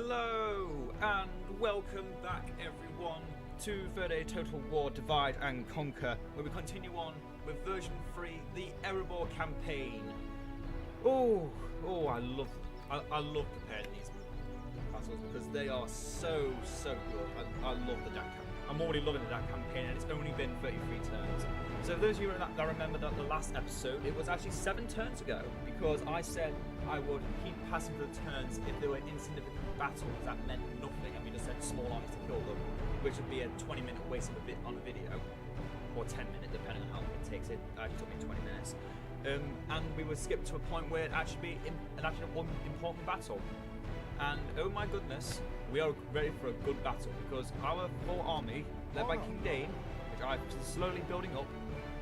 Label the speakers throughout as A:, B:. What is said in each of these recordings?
A: Hello and welcome back everyone to Verde Total War Divide and Conquer, where we continue on with version 3, the Erebor Campaign. I love preparing these battles because they are so good. I love the DaC campaign. I'm already loving the DaC campaign and it's only been 33 turns. So those of you that remember that the last episode, it was actually 7 turns ago because I said I would keep passing the turns if there were insignificant battles that meant nothing and we just sent small armies to kill them, which would be a 20-minute waste of a bit on a video, or 10-minute depending on how long it takes. It actually took me 20 minutes. And we would skip to a point where it actually be an actual important battle. And oh my goodness, we are ready for a good battle because our full army, led by King Dane, which I've been slowly building up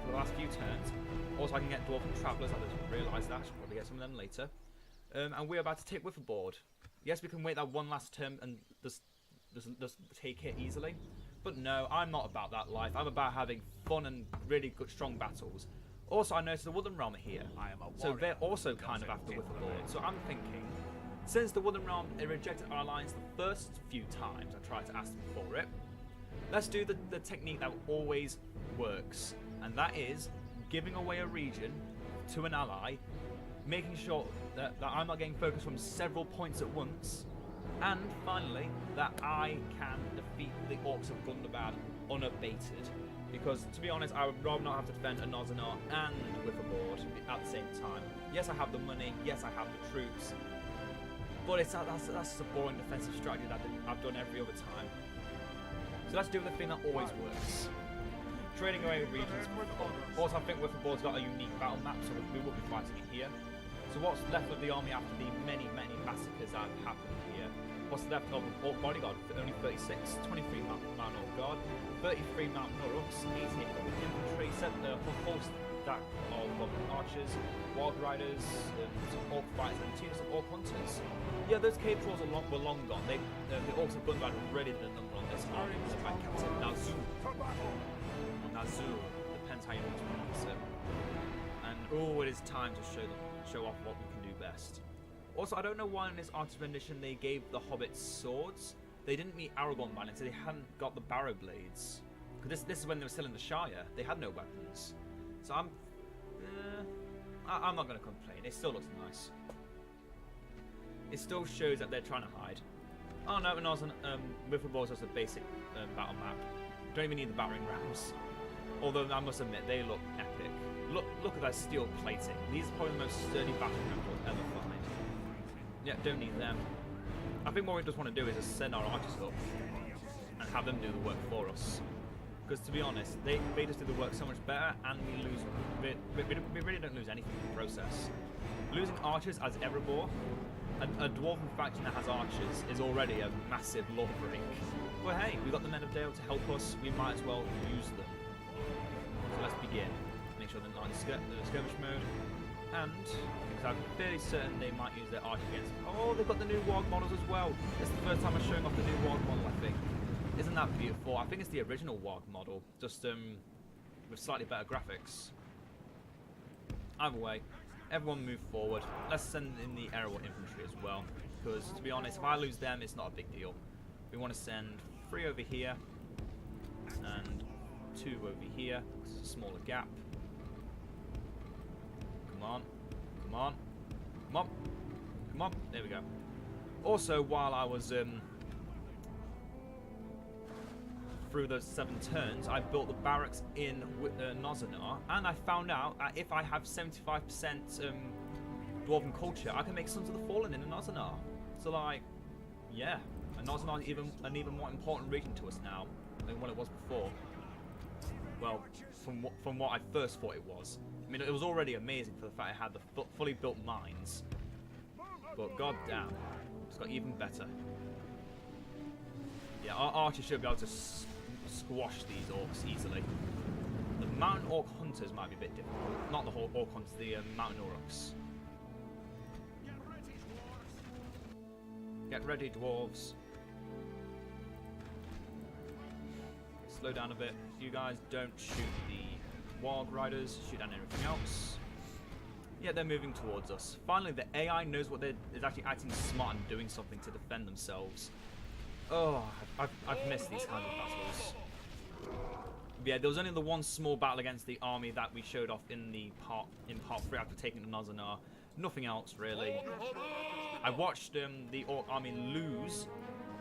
A: for the last few turns. Also, I can get dwarven travellers. I just realised that. I'll probably get some of them later. And we're about to take Witherboard. Yes, we can wait that one last turn and just take it easily. But no, I'm not about that life. I'm about having fun and really good, strong battles. Also, I noticed the Woodland Realm are here. So they're also kind of after Witherboard. So I'm thinking, since the Woodland Realm rejected our alliance the first few times I tried to ask them for it, let's do the technique that always works. And that is giving away a region to an ally, making sure that I'm not getting focused from several points at once, and finally, that I can defeat the Orcs of Gundabad unabated. Because, to be honest, I would rather not have to defend Anazanar and Witherboard at the same time. Yes, I have the money, yes, I have the troops, but that's just a boring defensive strategy that I've done every other time. So let's do the thing that always works. Trading away regions. Also, I think Witherboard's got a unique battle map, so we will be fighting it here. So what's left of the army after the many massacres that have happened here? What's left of Orc Bodyguard? Only 36, 23 Mount Orc Guard, 33 Mount Uruks, 18 infantry, full stack of archers, wild riders, some Orc fighters, and 2 units of Orc hunters. Yeah, those cave trolls were long gone. The Orcs of Gundabad already did a number on this army, led by Captain Nazu. Or Nazu, depends how you want to pronounce it. And it is time to show off what we can do best. Also, I don't know why in this Archer's rendition they gave the hobbits swords. They didn't meet Aragorn by then, so they hadn't got the barrow blades. Because this is when they were still in the Shire. They had no weapons. So I'm not going to complain. It still looks nice. It still shows that they're trying to hide. Oh no, and Witherboard's just a basic battle map. Don't even need the battering rams. Although I must admit, they look epic. Look at that steel plating. These are probably the most sturdy battering rams we'll ever find. Yeah, don't need them. I think what we just want to do is just send our archers up and have them do the work for us. Because to be honest, they just do the work so much better, and we lose. We really don't lose anything in the process. Losing archers as Erebor, a dwarven faction that has archers, is already a massive law break. But hey, we've got the Men of Dale to help us. We might as well use them. So let's begin. Make sure they're not in skirmish mode. And, because I'm fairly certain they might use their archers against... Oh, they've got the new warg models as well. It's the first time I'm showing off the new warg model, I think. Isn't that beautiful? I think it's the original warg model, just with slightly better graphics. Either way, everyone move forward. Let's send in the Erebor infantry as well. Because, to be honest, if I lose them, it's not a big deal. We want to send 3 over here. And 2 over here. It's a smaller gap. Come on, come on, come on, come on, there we go. Also, while I was through those 7 turns, I built the barracks in Anazanar, and I found out that if I have 75% Dwarven culture, I can make Sons of the Fallen in Anazanar. So like, yeah, Anazanar is an even more important region to us now than what it was before. Well, from what I first thought it was. I mean, it was already amazing for the fact I had the fully built mines. But goddamn, it's got even better. Yeah, our archers should be able to squash these orcs easily. The mountain orc hunters might be a bit difficult. Not the whole orc hunters, the mountain orcs. Get ready, dwarves. Slow down a bit. You guys don't shoot the warg riders, shoot down everything else. Yeah, they're moving towards us. Finally, the AI knows what is actually acting smart and doing something to defend themselves. Oh, I've missed these kinds of battles. Yeah, there was only the one small battle against the army that we showed off in part 3 after taking the Nazanar. Nothing else really. I watched the Orc army lose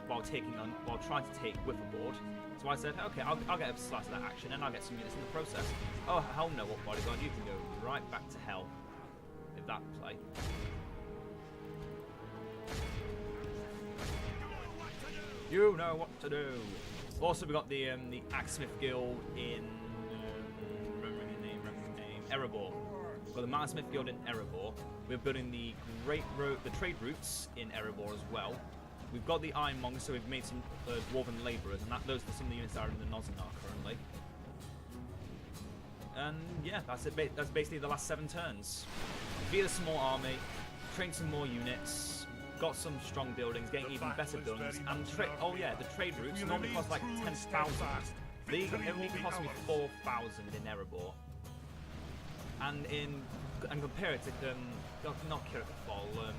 A: while trying to take Witherboard. So I said, okay, I'll get a slice of that action and I'll get some units in the process. Oh hell no, what bodyguard? You can go right back to hell with that play. You know what to do. Also, we got the Axesmith Guild in remembering the name, Erebor. We've got the Marsmith Guild in Erebor. We're building the trade routes in Erebor as well. We've got the Ironmonger, so we've made some dwarven labourers, and those are some of the units that are in the Nazanar currently. And yeah, that's it. That's basically the last 7 turns. Beat a small army, train some more units. Got some strong buildings, getting even better buildings, and oh yeah, the trade routes normally cost like 10,000. They only cost me 4,000 in Erebor, and compare it to not Kirkfall.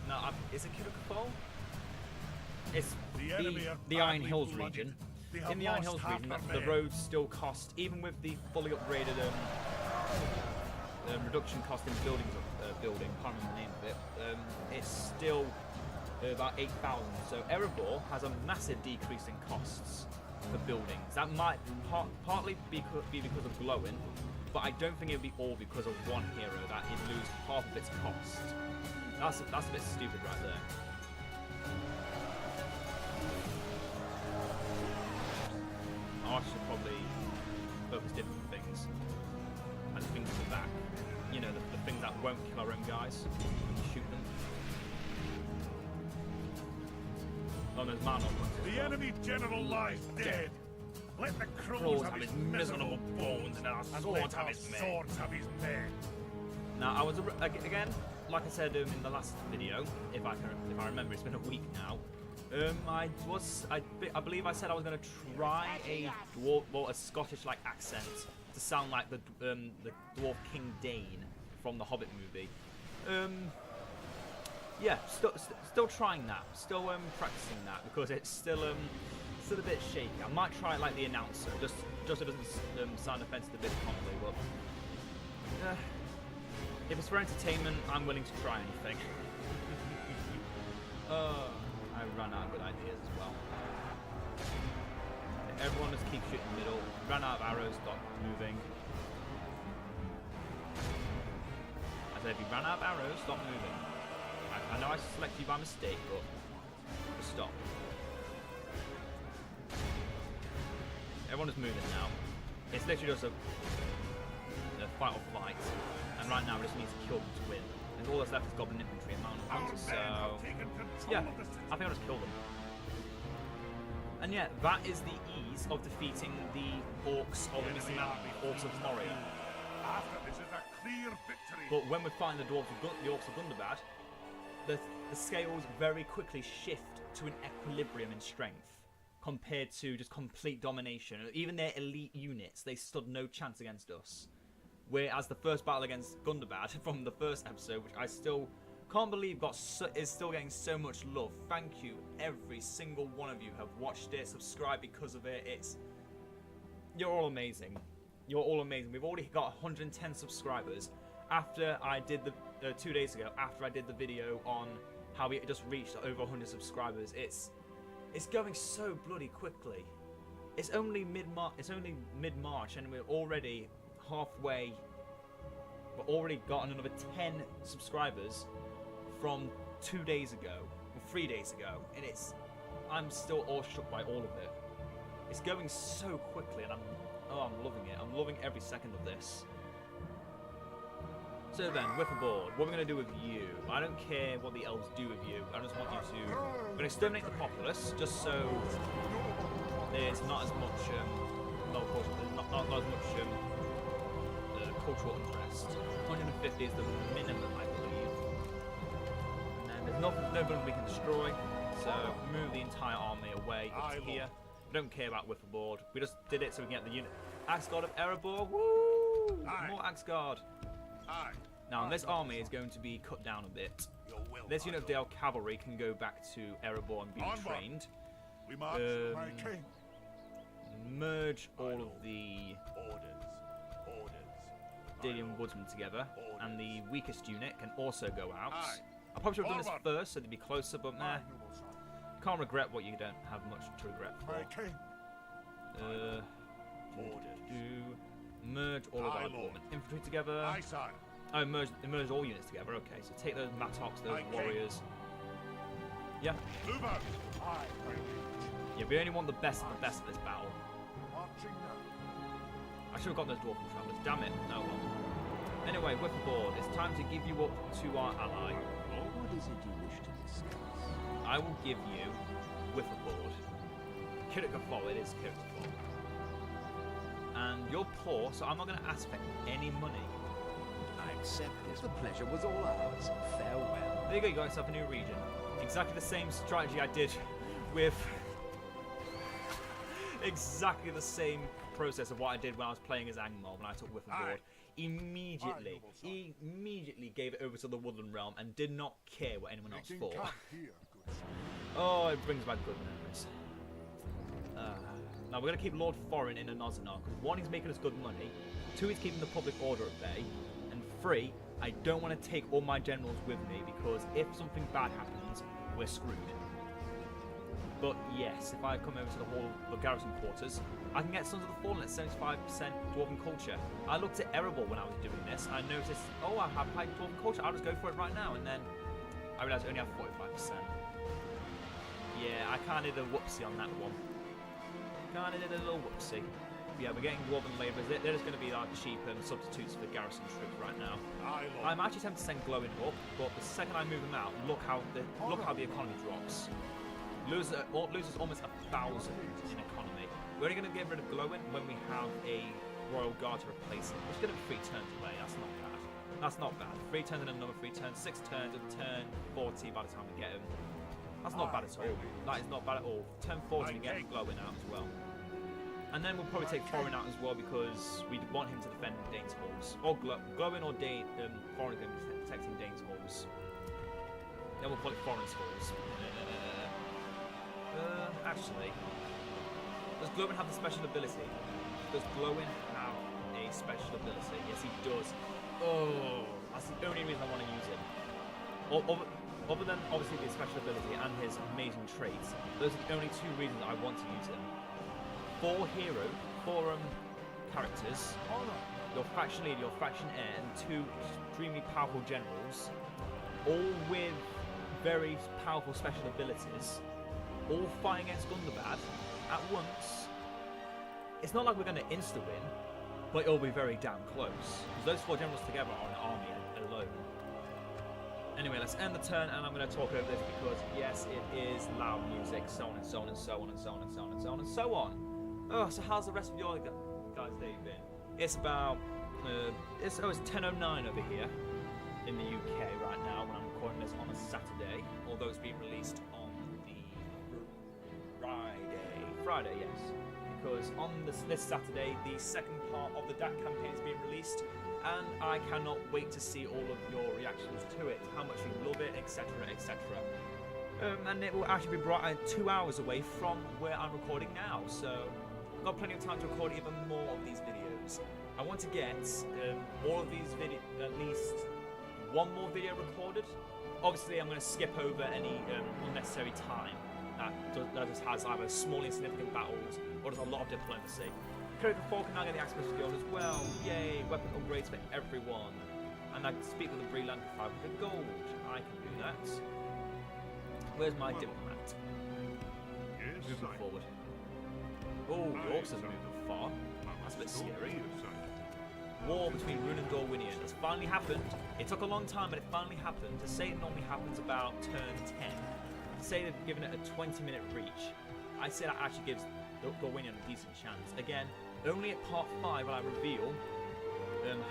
A: No, is it Kirkfall? It's the Iron Hills region. In the Iron Hills region, the roads still cost, even with the fully upgraded reduction cost in building, can't remember the name of it, it's still about 8,000. So Erebor has a massive decrease in costs for buildings. That might partly be because of glowing, but I don't think it would be all because of one hero that it lose half of its cost. That's a bit stupid right there. I should probably focus different things. And things in the back. You know, the things that won't kill our own guys. Shoot them. Oh, there's man on
B: the enemy general lies dead. Let the crows have his miserable bones and our swords have his men.
A: Now, I was again, like I said in the last video, if I remember, it's been a week now. I believe I said I was going to try a Scottish-like accent to sound like the dwarf King Dane from the Hobbit movie. Yeah, still trying that, still practicing that because it's still a bit shaky. I might try it like the announcer, just so it doesn't sound offensive a bit promptly. But if it's for entertainment, I'm willing to try anything. I ran out of good ideas as well. Everyone just keeps shooting middle. Ran out of arrows, stop moving. I said, if you ran out of arrows, stop moving. I know I selected you by mistake, but just stop. Everyone is moving now. It's literally just a fight or flight. And right now we just need to kill them to win. And all that's left is goblin infantry and mounted hunters, so yeah, I think I'll just kill them. And yeah, that is the ease of defeating the orcs of the missing out, the orcs of Moria. But when we find the orcs of Gundabad, the scales very quickly shift to an equilibrium in strength compared to just complete domination. Even their elite units, they stood no chance against us. Whereas the first battle against Gundabad from the first episode, which I still can't believe is still getting so much love. Thank you, every single one of you have watched it, subscribed because of it. You're all amazing. You're all amazing. We've already got 110 subscribers after I did 2 days ago. After I did the video on how we just reached over 100 subscribers, it's going so bloody quickly. It's only mid-March, and we're already halfway. We've already gotten another 10 subscribers from 2 days ago, or 3 days ago, and I'm still awestruck by all of it. It's going so quickly, and I'm loving it. I'm loving every second of this. So then, Witherboard, what we're going to do with you? I don't care what the elves do with you. I just want you to. We're going to exterminate the populace, just so there's not as much not as much cultural interest. 150 is the minimum, I believe. And there's no building we can destroy, so move the entire army away up to here. We don't care about Witherboard. We just did it so we can get the unit. Axe Guard of Erebor, woo! More Axe Guard.
B: Aye.
A: Now, this army is going to be cut down a bit.
B: Your will,
A: This
B: my
A: unit of
B: lord.
A: Dale cavalry can go back to Erebor and be
B: Onward.
A: trained.
B: We march, my king.
A: Merge all of the
B: Orders.
A: Dalian woodsmen together, and the weakest unit can also go out.
B: Aye.
A: I probably should have done this
B: Forward.
A: first so they'd be closer, but
B: My
A: nah.
B: noble son.
A: Can't regret what you don't have much to regret
B: My
A: for.
B: king.
A: Merge all of
B: Aye,
A: our
B: lord.
A: infantry together.
B: Aye, sire.
A: Oh, merge all units together. Okay, so take those mattocks, those
B: Aye, king.
A: warriors. Yeah,
B: Move out. Aye, my liege.
A: yeah. We only want the best of the best of this battle.
B: Marching now.
A: I should have got those dwarven travelers. Damn it. No one. Anyway, Whippoorboard, it's time to give you up to our ally.
C: What is it you wish to discuss?
A: I will give you Whippoorboard. Kirikafol, it is Kirikafol. And you're poor, so I'm not going to ask for any money.
C: I accept this. The pleasure was all ours. Farewell.
A: There you go, you got yourself a new region. Exactly the same strategy I did with... exactly the same process of what I did when I was playing as Angmar when I took Whippoorboard. Immediately gave it over to the Woodland Realm and did not care what anyone else
B: Making
A: thought.
B: camp here, good sir.
A: Oh, it brings back good memories. Now we're going to keep Lord Foreign in Anozanok. One, he's making us good money. Two, he's keeping the public order at bay. And three, I don't want to take all my generals with me because if something bad happens, we're screwed. But yes, if I come over to the Hall of Garrison Quarters, I can get Sons of the Fallen at 75% Dwarven Culture. I looked at Erebor when I was doing this. I noticed, oh, I have high Dwarven Culture. I'll just go for it right now. And then I realised I only have 45%. Yeah, I kind of did a whoopsie on that one. Kind of did a little whoopsie. Yeah, we're getting Dwarven labourers. They're just going to be like cheap substitutes for garrison troops right now.
B: Aye, lord.
A: I'm actually tempted to send Glowing up, but the second I move them out, look how the economy drops. Loses almost 1,000 in economy. We're only going to get rid of Glowing when we have a Royal Guard to replace it. It's going to be 3 turns away. That's not bad. That's not bad. 3 turns and another 3 turns. 6 turns and turn 40 by the time we get him. That's not bad at all. That is not bad at all. Turn 40 we get Glowing out as well. And then we'll probably take Foreign out as well because we want him to defend Dane's halls. Or Glowing or Dane, Foreign going to be protecting Dane's halls. Then we'll call it Foreign's halls. Actually, does Glowin have the special ability? Does Glowin have a special ability? Yes, he does. Oh, that's the only reason I want to use him. Other than obviously the special ability and his amazing traits, those are the only 2 reasons I want to use him. 4 characters, your faction leader, your faction heir, and 2 extremely powerful generals, all with very powerful special abilities, all fighting against Gundabad at once. It's not like we're going to insta-win, but it'll be very damn close. Because those 4 generals together are an army alone. Anyway, let's end the turn, and I'm going to talk over this because, yes, it is loud music, so on and so on and so on and so on and so on and so on and so on. Oh, so how's the rest of your guys' day been? It's about, it's 10:09 over here in the UK right now when I'm recording this on a Saturday, although it's being released on the Friday, yes. Because on this Saturday, the second part of the DaC campaign is being released, and I cannot wait to see all of your reactions to it, how much you love it, etc, etc. And it will actually be brought out 2 hours away from where I'm recording now, so I've got plenty of time to record even more of these videos. I want to get all of these videos, at least 1 more video recorded. Obviously, I'm going to skip over any unnecessary time that just has either small insignificant battles or just a lot of diplomacy. Kirk and Falcon now get the Axis Guild as well. Yay, weapon upgrades for everyone. And I can speak with the Breland for 500 gold. I can do that. Where's my diplomat?
B: Yes,
A: Moving
B: sire.
A: forward. Oh, the
B: Aye,
A: Orcs have
B: sire.
A: moved far. That's a bit scary.
B: Yes, sire.
A: War between Rune and Dorwinian has finally happened. It took a long time, but it finally happened. To say it normally happens about turn 10. To say they've given it a 20-minute reach, I say that actually gives Dorwinian a decent chance. Again, only at part 5 will I reveal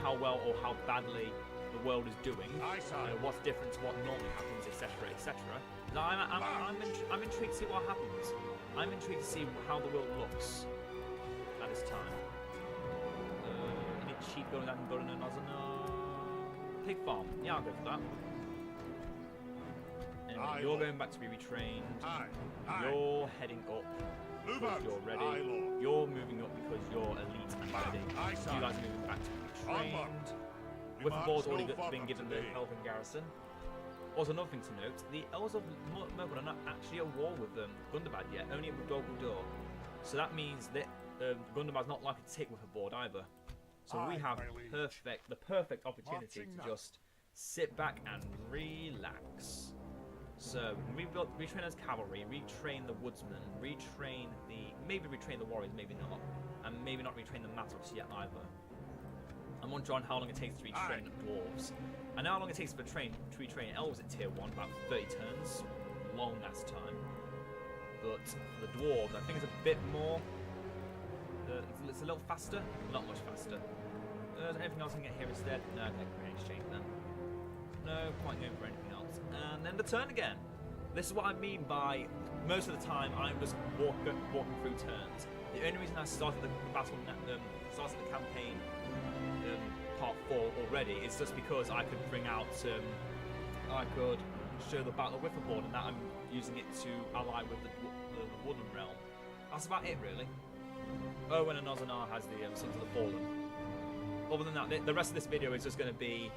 A: how well or how badly the world is doing,
B: Aye, sire.
A: what's different to what normally happens, etc., etc. I'm intrigued to see what happens. I'm intrigued to see how the world looks at this time. Any cheap buildings I can build in another? No. pig farm. Yeah, I'll go for that. Anyway,
B: Aye,
A: you're
B: Lord.
A: going back to be retrained.
B: Aye. Aye.
A: You're heading up
B: Move
A: because
B: out.
A: you're ready.
B: Aye, Lord.
A: You're moving up because you're elite and
B: Aye,
A: ready.
B: aye,
A: You
B: sir.
A: guys are moving back to be
B: Onward.
A: trained.
B: We
A: Whittleboard's
B: march
A: already
B: no
A: been
B: further
A: given the
B: today.
A: Elven Garrison. Also, another thing to note, the Elves of Mirkwood are not actually at war with Gundabad yet, only at Dog Door. So that means that Gundabad's not likely to take Whittleboard either. So we
B: Aye,
A: have
B: my liege.
A: the perfect opportunity
B: Marching
A: to
B: now.
A: just sit back and relax. So retrain as cavalry, retrain the woodsmen, maybe retrain the warriors, maybe not, and maybe not retrain the Mattocks yet either. I'm wondering how long it takes to retrain dwarves. I know how long it takes to retrain elves at tier 1, about 30 turns. Long last time. But for the dwarves, I think it's a bit more. It's a little faster, not much faster. Is there anything else I can get here instead? No, okay, great exchange then. No, quite going for anything else. And then the turn again. This is what I mean by most of the time I'm just walking through turns. The only reason I started the battle, started the campaign part 4 already is just because I could bring out, I could show the Battle of Whittleboard, and that I'm using it to ally with the Woodland Realm. That's about it, really. Oh, and Ozonar has the Sons of the Fallen. Other than that, the rest of this video is just going to be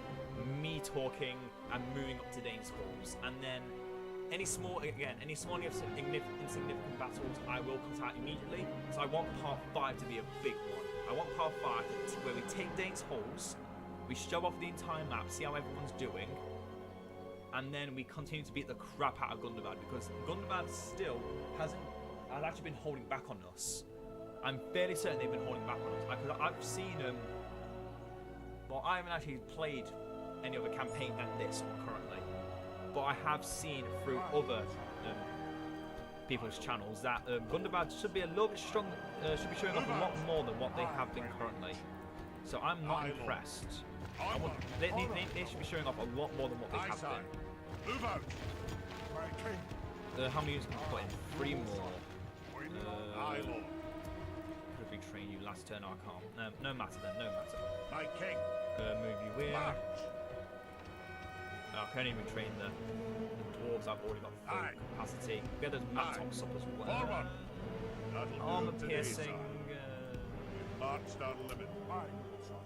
A: me talking and moving up to Dane's Halls, and then any small insignificant battles I will cut out immediately. So I want part 5 to be a big one. I want part 5 where we take Dane's Halls, we show off the entire map, see how everyone's doing, and then we continue to beat the crap out of Gundabad, because Gundabad still has actually been holding back on us. I'm fairly certain they've been holding back on us. I've seen well, I haven't actually played any other campaign than this one currently, but I have seen through other people's channels that Gundabad should be a little bit strong, should be showing off a lot more than what they have been currently. So I'm not impressed. They should be showing off a lot more than what they have been.
B: Move out. My king.
A: How many units can we put in? 3 more.
B: Aye, Lord.
A: Could have retrained you last turn. No, I can't. No matter then. No matter.
B: My king.
A: Move you in.
B: March.
A: I can only retrain the dwarves. I've already got full
B: Aye.
A: capacity. Get those Mattocks up as well.
B: Forward. That'll
A: Armor
B: do today,
A: piercing.
B: sire. March down limit.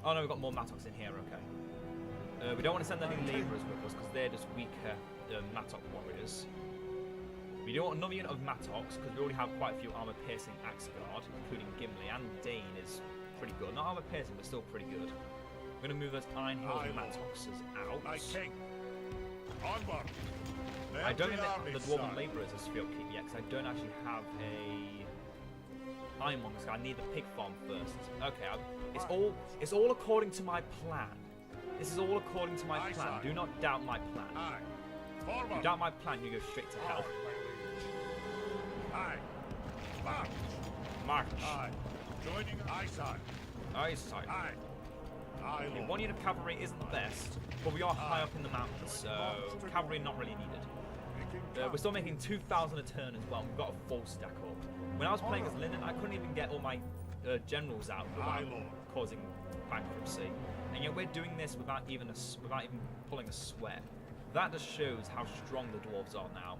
A: Oh no, we've got more Mattocks in here. Okay. We don't want to send any labourers with us because they're just weaker Mattock warriors. We don't want another unit of Mattocks because we already have quite a few armor piercing axe guard, including Gimli, and Dane is pretty good. Not armor piercing, but still pretty good. We're going to move those Iron Hills
B: Aye,
A: Mattocks out.
B: My king. Onward.
A: I don't
B: Every
A: think
B: army,
A: the Dwarven
B: sire.
A: Labourers is field keep yet because I don't actually have a Ironmonger, so I need the pig farm first. Okay, it's all according to my plan. This is all according to my
B: Aye,
A: plan.
B: sire.
A: Do not doubt my plan.
B: Aye.
A: If
B: Forward.
A: you doubt my plan, you go straight to hell.
B: Aye. March.
A: March.
B: Aye. Joining aye, sire.
A: Aye, sire.
B: Aye. Aye,
A: Okay,
B: Lord.
A: 1 unit of cavalry isn't the best, but we are high up in the mountains, so cavalry not really needed. We're still making 2,000 a turn as well. We've got a full stack up. When I was playing as Linden, I couldn't even get all my generals out without
B: Aye, Lord.
A: causing bankruptcy, and yet we're doing this without even pulling a sweat. That just shows how strong the dwarves are now,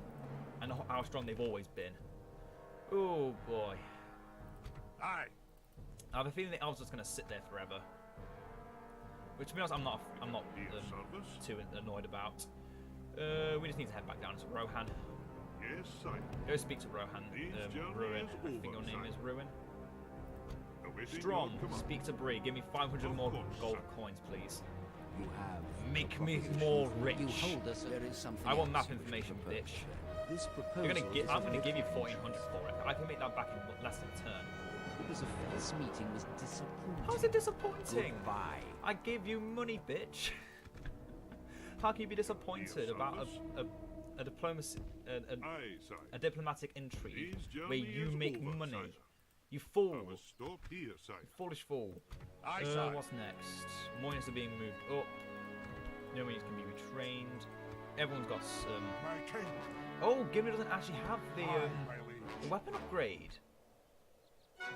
A: and how strong they've always been. Oh boy.
B: Aye.
A: I have a feeling the elves are just going to sit there forever. Which, to be honest, I'm not
B: Service.
A: too annoyed about. We just need to head back down to Rohan.
B: Yes, sire.
A: Go speak to Rohan.
B: These journeys
A: Ruin. I think your
B: over,
A: name
B: sire.
A: is Ruin.
B: Awaiting
A: Strom,
B: your command.
A: speak to Bree. Give me 500
B: Of
A: more
B: course,
A: gold
B: sir.
A: coins, please.
C: You have
A: Make
C: a
A: me
C: proposition.
A: more rich.
C: You hold us. There is something
A: I want
C: else
A: map
C: you wish to
A: information,
C: propose,
A: bitch.
C: sir. This proposal
A: I'm gonna
C: is a
A: give you
C: bit
A: 1,400 for it. I can make that back in less than a turn.
C: This first meeting was disappointing.
A: How's it disappointing?
C: Goodbye.
A: I gave you money, bitch. How can you be disappointed about a diplomacy,
B: Aye, sire.
A: a diplomatic intrigue
B: These
A: where you
B: journey is
A: make
B: over,
A: money?
B: sire.
A: You fool.
B: I will stop here, sire.
A: Foolish fool.
B: Aye, sire.
A: What's next? More units are being moved up. No units can be retrained. Everyone's got some.
B: My king.
A: Oh, Gimli doesn't actually have the
B: Aye, my liege.
A: weapon upgrade.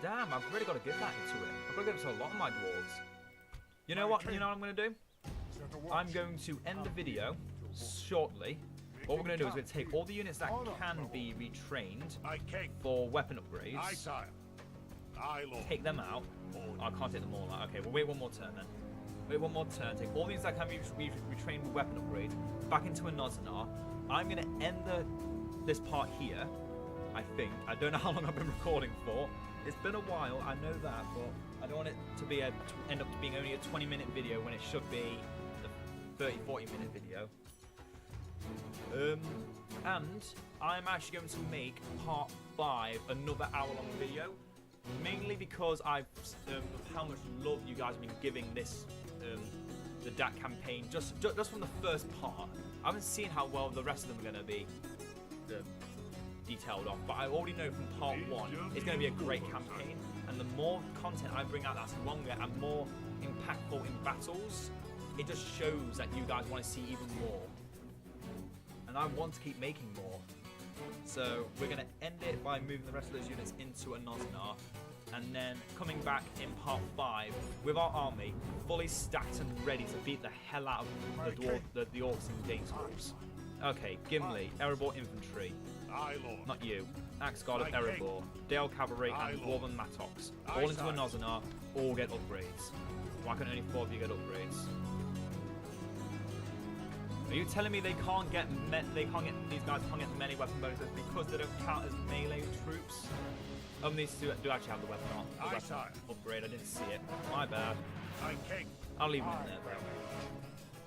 A: Damn, I've really got to give that into it. I've got to give it to a lot of my dwarves. You know
B: My
A: what?
B: king.
A: You know what I'm going to do? I'm going to end the video shortly. What we're going to do is we're going to take all the units that can be retrained for weapon upgrades. Take them out. Oh, I can't take them all out. Okay, we'll wait one more turn then. Wait one more turn. Take all these that can be retrained with weapon upgrades back into a Nozanar. I'm going to end this part here, I think. I don't know how long I've been recording for. It's been a while, I know that, but I don't want it to be end up being only a 20-minute video when it should be a 30-40 minute video. And I'm actually going to make part 5 another hour-long video, mainly because of how much love you guys have been giving this the DaC campaign just from the first part. I haven't seen how well the rest of them are going to be detailed off, but I already know from part 1 it's going to be a great campaign, and the more content I bring out that's longer and more impactful in battles, it just shows that you guys want to see even more. And I want to keep making more. So we're going to end it by moving the rest of those units into a Nozanar, and then coming back in part 5 with our army fully stacked and ready to beat the hell out of the orcs and Danes dwarves. Okay, Gimli, Erebor infantry. Not you. Axe guard of Erebor, Dale cavalry, and dwarven Mattox. All into a Nozanar, all get upgrades. Why can only 4 of you get upgrades? Are you telling me these guys can't get many weapon bonuses because they don't count as melee troops? These do actually have the weapon upgrade. I didn't see it. My bad. I'll leave it in there, bro.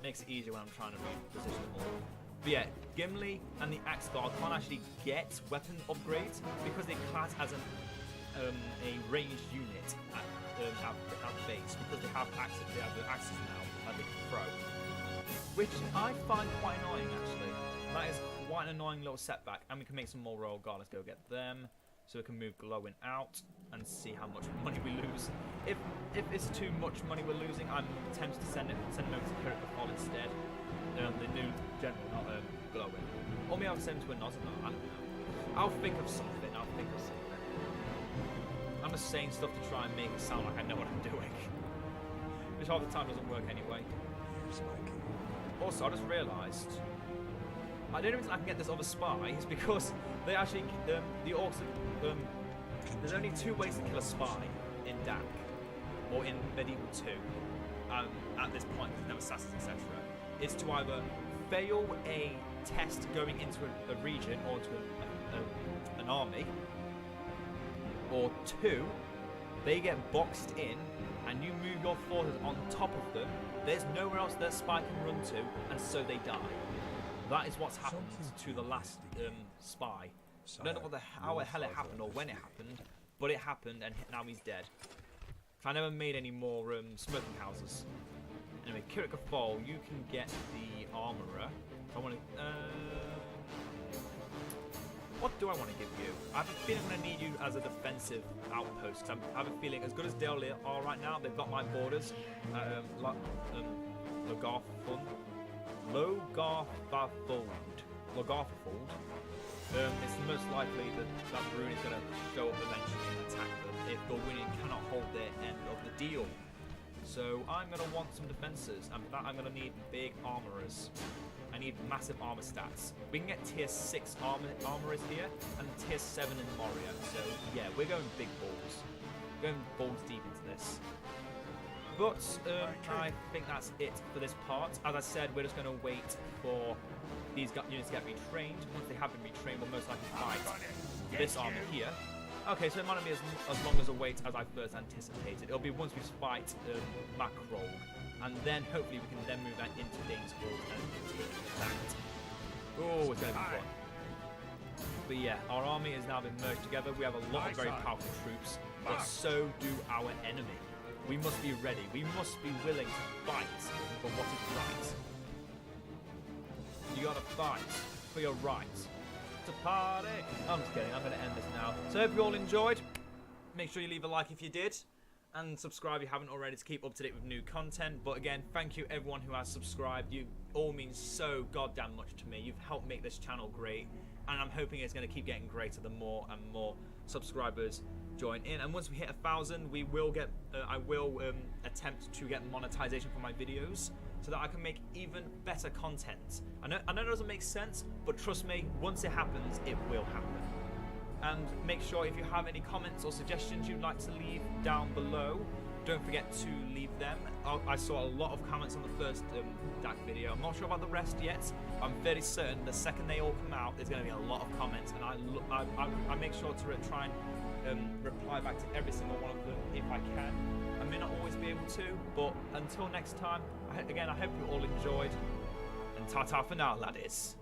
A: Makes it easier when I'm trying to reposition them all. But yeah, Gimli and the Axe Guard can't actually get weapon upgrades because they class as a ranged unit at base, because they have the axes now that they can throw. Which I find quite annoying, actually. That is quite an annoying little setback. And we can make some more Royal Guard. Let's go get them. So we can move Glowing out and see how much money we lose. If it's too much money we're losing, I'm tempted to send them over to Pirate Fall instead. The new general, not Glowing. Or maybe I'll send them to a Nozanar. I don't know. I'll think of something. I'm just saying stuff to try and make it sound like I know what I'm doing. Which half the time doesn't work anyway. Also, I just realised I don't even I can get this other spy is because they actually the orcs. There's only 2 ways to kill a spy in DaC or in Medieval 2 at this point. There's no assassins, etc. It's to either fail a test going into a region or to an army, or 2, they get boxed in and you move your forces on top of them. There's nowhere else that spy can run to, and so they die. That is what's happened to the last spy. I don't know how the hell it happened or when it happened, but it happened, and now he's dead. I never made any more smoking houses. Anyway, Kirika Fall, you can get the armorer. I want to. What do I want to give you? I have a feeling I'm going to need you as a defensive outpost. Cause I have a feeling, as good as Dale are right now, they've got my borders. Logarfold. It's most likely that Brune is going to show up eventually and attack them if Gorwinian cannot hold their end of the deal. So I'm going to want some defences, and for that I'm going to need big armourers. I need massive armour stats. We can get tier 6 armourers here, and tier 7 in Moria. So yeah, we're going big balls. We're going balls deep into this. But I think that's it for this part. As I said, we're just going to wait for these units to get retrained. Once they have been retrained, we'll most likely fight this army here. Okay, so it might not be as long as a wait as I first anticipated. It'll be once we fight Macroll, and then hopefully we can then move that into Dane's World and take that. Oh, it's going to be fun. But yeah, our army has now been merged together. We have a lot of very powerful troops, but so do our enemy. We must be ready. We must be willing to fight for what is right. You gotta fight for your rights to party. I'm just kidding. I'm gonna end this now. So I hope you all enjoyed. Make sure you leave a like if you did, and subscribe if you haven't already to keep up to date with new content. But again, thank you everyone who has subscribed. You all mean so goddamn much to me. You've helped make this channel great, and I'm hoping it's going to keep getting greater the more and more subscribers join in. And once we hit 1,000, we will get I will attempt to get monetization for my videos so that I can make even better content. I know it doesn't make sense, but trust me, once it happens, it will happen. And make sure if you have any comments or suggestions you'd like to leave down below, don't forget to leave them. I saw a lot of comments on the first DaC video. I'm not sure about the rest yet. I'm very certain the second they all come out, there's going to be a lot of comments, and I make sure to try and reply back to every single one of them if I can. I may not always be able to, but until next time, again, I hope you all enjoyed, and ta-ta for now, laddies.